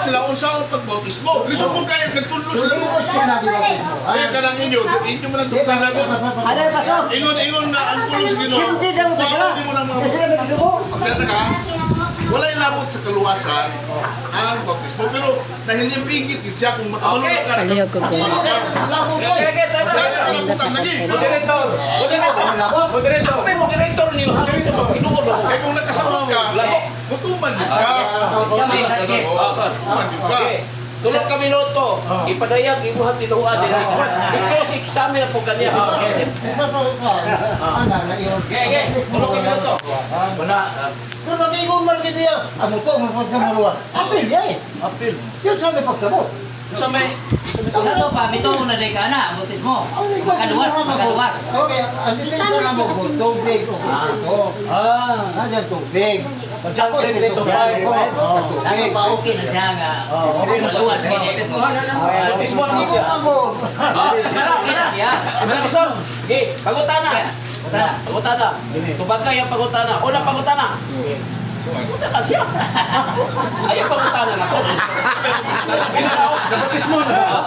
sila unsa ang pagbautismo. Lisod mo kaya kagtudlo sila mo. Ay kanang inyo mo lang doktrina ko. Ada pastor. Ingon nga ang pulong sa Ginoo. Hindi daw Paano di mo nang mga pagkataka, walay labot sa kaluwasan ang bautismo. Pero dahil yung pigit siya kung makamalunod ka. Palihog ko din. Moderator niyo. Kaya kung nakasabot ka, mutuman yun ka. Mutuman yun ka. Tulog kami loto, ipadayag, ibuhat tiluan nila. I-close examine po kanya. Tulog kami loto. Wala. Kung nag-ingon man din niya, ano to, magpagkamaluan. Apil niya eh. Apil. Yun sa may pagsabot. Sa may... Ano pa, mito na day ka na, butis mo. Makaluwas. Okay, ang dito na mo po, tubig o ito. Nandiyan tubig. Diyan dito ba? Ano pa okay na siya nga. Maluwas ka butis mo. Butis mo naman siya. Okay na siya. Manakasong. Okay, pagutana. Pagutana. Tubagay ang pagutana. Unang pagutana. Pagutana siya. Ayaw pagutana na. Nabatis mo na.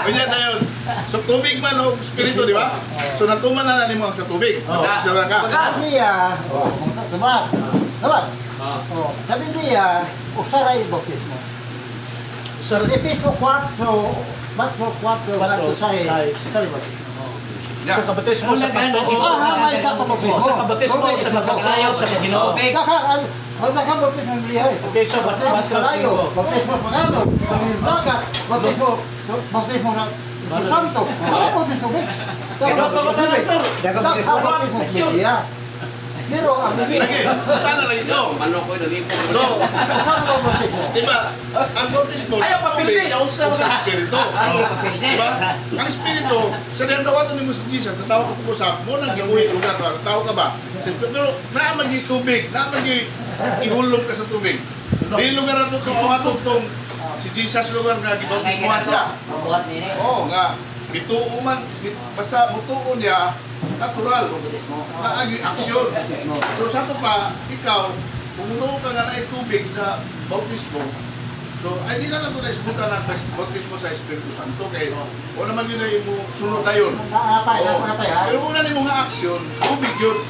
Kanya na yun. Sa tubig man o espiritu, di ba? So natuman na nani mo sa tubig. Sira ka. Sabi niya, sabi niya, usara yung baptis mo. Episo 4, Matro 4, Matro 6. Sa kabatis mo sa pagtuo. Sa kabatis mo sa pagkakayaw sa Ginoo. Magkakabaptis mo liya eh. Okay, so Baptis mo pagano, pagkakagat, baptis mo na santo. Baptis mo Kaya pagkakatawa, sir. Baptis mo liya. Pero ang Lagi, punta na lagi ko. Manok ko nalipo. So, saan mo baptis mo? di ba, ang bautismo Ayaw, papilin. sa espiritu. Di ba? Ang espiritu, sa diyan daw ni mo si Jesus, natawa ko po sa mo nang giuwi lugar ka. Tawo ka ba? Pero naamag yung tubig, naamag yung ihulog ka sa tubig. Di lugar ato to awato tong si Jesus lugar nga gibautismohan siya. Buhat nini. Oo nga, bituo man, basta mutuon niya, natural. Naagi aksyon. So sa ito pa, ikaw, kung ka nga na tubig sa bautismo, so ay di na lang ito na-isbuta ng bautismo sa Espiritu Santo kay o naman yun na yung sunod na yun. Napay ha? Pero muna ni mga aksyon, tubig yun.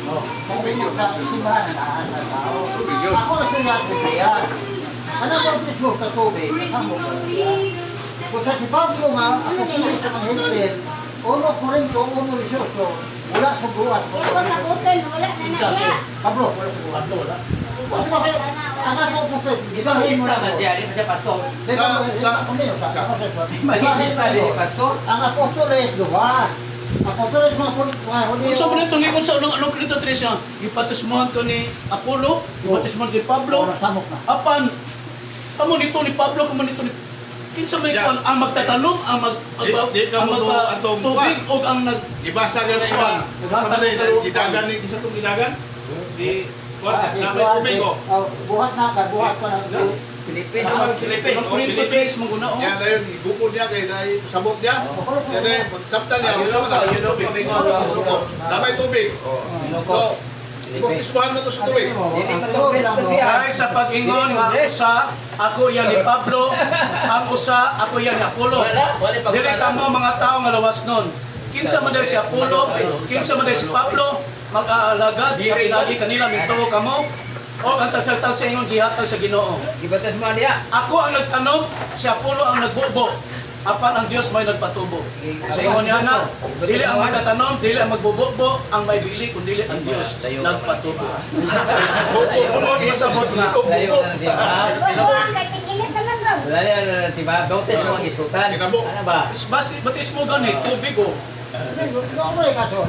Tubig yun. Sa simbahan na tao. Tubig yun. Ako na siya Biblia. Ano baptis mo sa tubig? Kasama mo Biblia. Kung sa si Pablo nga, ako tuloy sa mga hintin, 1 Corinto 1:18, wala sa buwas. Pablo, wala sa buwas. Wala. Kasi bakit, ang ako po sa, gibahin mo Mahista na man siya, di ba siya pastor? Mahista di pastor? Ang apostoles, luwas. Apostoles mga huli. Unsa man itong ingon sa anong Krito Tresya? Ipatismohan to ni Apollo, ipatismohan ni Pablo. Samok na. Apan amo nito ni Pablo, kamo nito ni kinsa may kon ang magtatanong, ang Di ka mo to atong tubig og ang nag Ibasa ka na iwan. Sa mga gidagan ni isa itong gidagan. Si na may tubig ko. Buhat na ka, buhat pa na. Pilipin. Pilipin, ang Krito Tres mo guna oh. Yan na yun, ibukod niya kay dahil sabot niya. Yan na yun, pagsabtan niya, Yun sama na, yun tubig. po. Damay tubig. So, ibukismuhan mo to sa tubig. Ay sa pag-ingon nga usa ako yan ni Pablo, ang usa ako yan ni Apollo. Dili kamo mga tao nga lawas nun. Kinsa man si Apollo, kinsa man si Pablo, mag-aalagad, kapinagi kanila mintuo kamo. O ang tagsagtag sa inyong gihatag sa Ginoo. Gibatas mo niya. Ako ang nagtanom, si Apollo ang nagbubo. Apan ang Dios may nagpatubo. Sa ingon niya na, dili ang magtatanom, dili ang magbubo, ang may bili kundi ang Dios nagpatubo. Buko, isabot na. Layo na diba? Layo na diba? Bautis mo ang isutan. Kinabo. Ano ba? Batis mo ganit, tubig o. Hindi, hindi ako kaso.